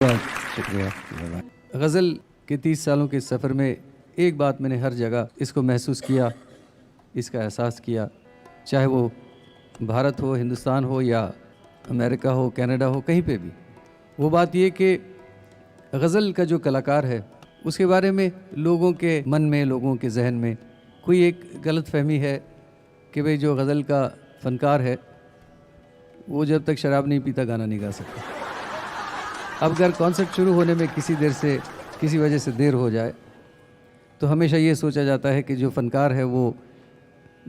बहुत शुक्रिया। गज़ल के 30 सालों के सफ़र में एक बात मैंने हर जगह इसको महसूस किया, इसका एहसास किया, चाहे वो भारत हो, हिंदुस्तान हो या अमेरिका हो, कनाडा हो, कहीं पे भी। वो बात ये कि गज़ल का जो कलाकार है उसके बारे में लोगों के मन में, लोगों के जहन में कोई एक गलत फहमी है कि भाई जो गज़ल का फ़नकार है वो जब तक शराब नहीं पीता गाना नहीं गा सकता। अब अगर कॉन्सर्ट शुरू होने में किसी वजह से देर हो जाए तो हमेशा ये सोचा जाता है कि जो फ़नकार है वो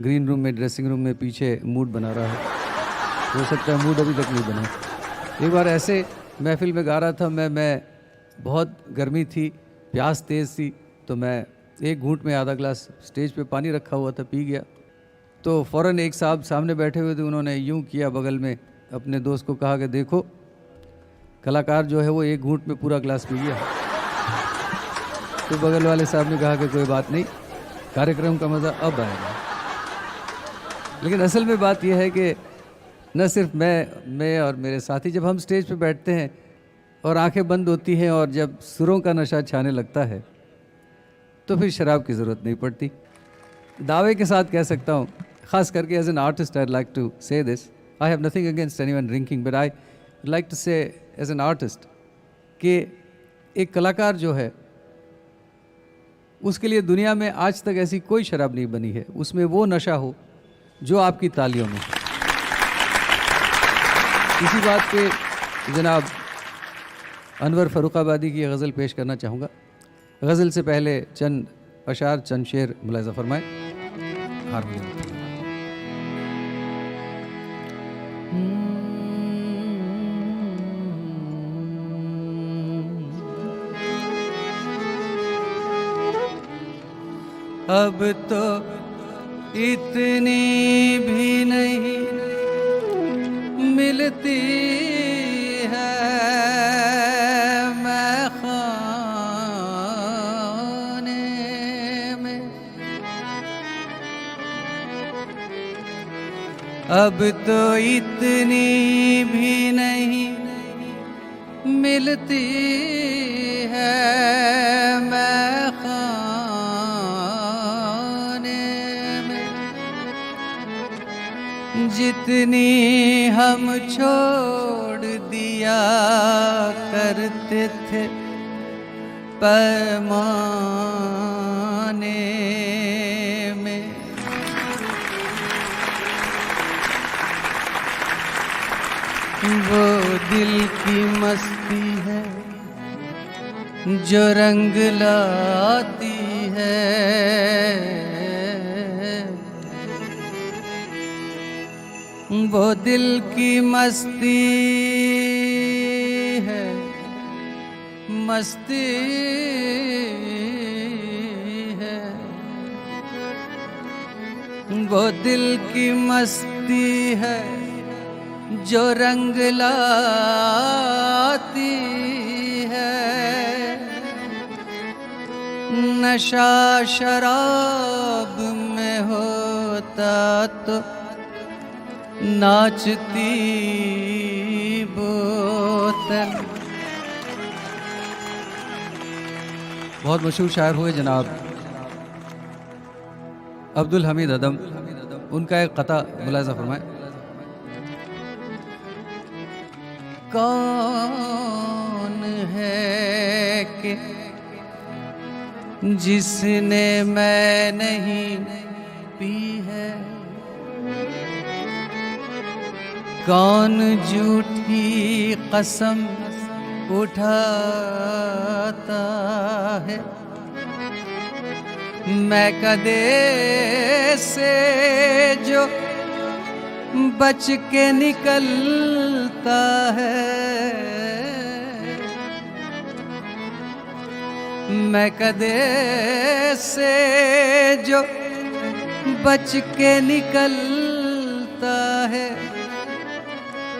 ग्रीन रूम में, ड्रेसिंग रूम में पीछे मूड बना रहा है। हो सकता है मूड अभी तक नहीं बना। एक बार ऐसे महफिल में गा रहा था मैं बहुत गर्मी थी, प्यास तेज़ थी, तो मैं एक घूंट में आधा ग्लास स्टेज पे पानी रखा हुआ था पी गया। तो फ़ौरन एक साहब सामने बैठे हुए थे, उन्होंने यूं किया बगल में, अपने दोस्त को कहा कि देखो कलाकार जो है वो एक घूंट में पूरा ग्लास पी गया। तो बगल वाले साहब ने कहा कि कोई बात नहीं, कार्यक्रम का मज़ा अब आएगा। लेकिन असल में बात यह है कि न सिर्फ मैं और मेरे साथी जब हम स्टेज पे बैठते हैं और आंखें बंद होती हैं और जब सुरों का नशा छाने लगता है तो फिर शराब की ज़रूरत नहीं पड़ती। दावे के साथ कह सकता हूँ, ख़ास करके as an artist I like to say this, I have nothing against anyone drinking, but I like to say as an artist कि एक कलाकार जो है उसके लिए दुनिया में आज तक ऐसी कोई शराब नहीं बनी है उसमें वो नशा हो जो आपकी तालियों में। इसी बात पे जनाब अनवर फरुखाबादी की गज़ल पेश करना चाहूँगा। गज़ल से पहले चंद अशार, चंद शेर मुलाज़ा फरमाएं। हारमोनियम। अब तो इतनी भी नहीं मिलती है मैं खाने में, अब तो इतनी भी नहीं मिलती है मैं जितनी हम छोड़ दिया करते थे पैमाने में। वो दिल की मस्ती है जो रंग लाती है, वो दिल की मस्ती है, मस्ती है, वो दिल की मस्ती है जो रंग लाती है। नशा शराब में होता तो नाचती बोतल। बहुत मशहूर शायर हुए जनाब अब्दुल हमीद अदम, उनका एक कता मुलाज़ा फरमाएं। कौन है कि जिसने मैं नहीं पी है, कौन झूठी कसम उठाता है। मैं कदे से जो बच के निकलता है, मैं कदे से जो बच के निकलता है,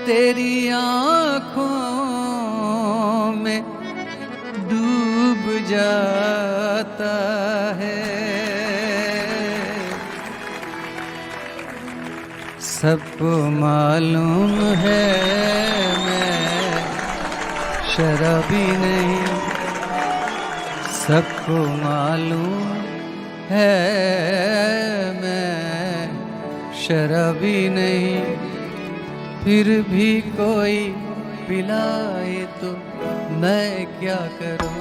तेरी आँखों में डूब जाता है। सबको मालूम है मैं शराबी नहीं, सबको मालूम है मैं शराबी नहीं, फिर भी कोई पिलाए तो मैं क्या करूं।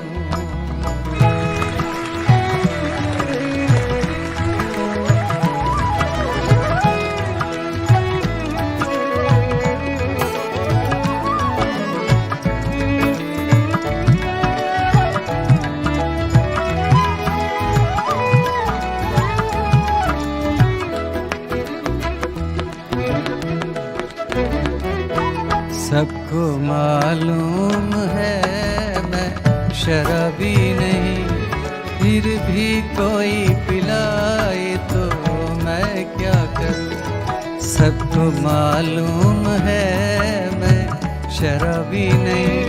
सबको मालूम है मैं शराबी नहीं, फिर भी कोई पिलाए तो मैं क्या करूं। सबको मालूम है मैं शराबी नहीं,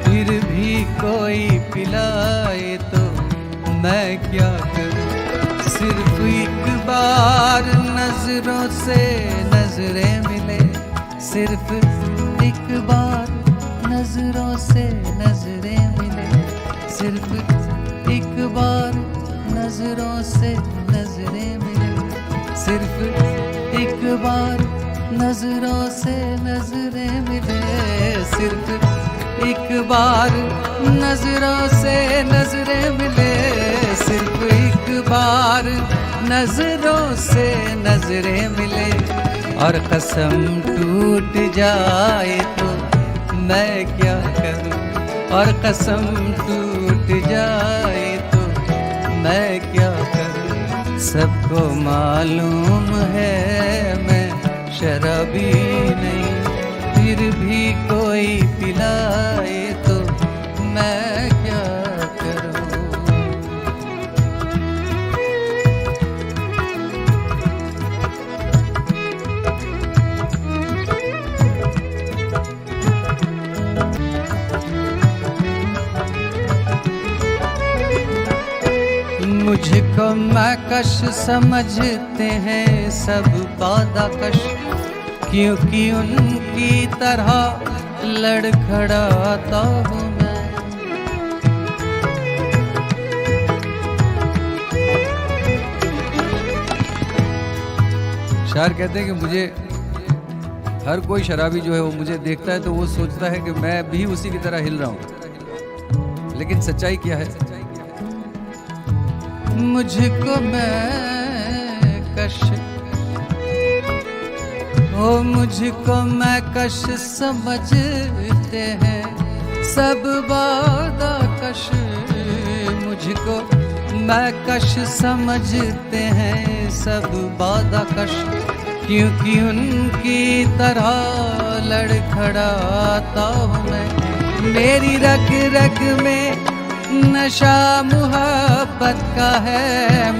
फिर भी कोई पिलाए तो मैं क्या करूं। सिर्फ एक बार नजरों से नजरें मिले, सिर्फ एक बार नजरों से नजरें मिले, सिर्फ एक बार नजरों से नजरें मिले, सिर्फ एक बार नजरों से नजरें मिले, सिर्फ एक बार नजरों से नजरें मिले, सिर्फ एक बार नजरों से नजरें मिले, और कसम टूट जाए तो मैं क्या करूं। और कसम टूट जाए तो मैं क्या करूं। सबको मालूम है मैं शराबी नहीं, फिर भी कोई पिलाए तो मैं क्या करूं। मुझको मैकश समझते हैं सब बादाकश, क्योंकि उनकी तरह लड़खड़ाता हूँ मैं। शायर कहते हैं कि मुझे हर कोई शराबी जो है वो मुझे देखता है तो वो सोचता है कि मैं भी उसी की तरह हिल रहा हूँ, लेकिन सच्चाई क्या है। मुझको मैकश, ओ मुझको मैकश समझते हैं सब बादाकश, मुझको मैकश समझते हैं सब बादाकश, क्योंकि उनकी तरह लड़खड़ाता हूँ मैं। मेरी रग रग में नशा मुहब्बत का है।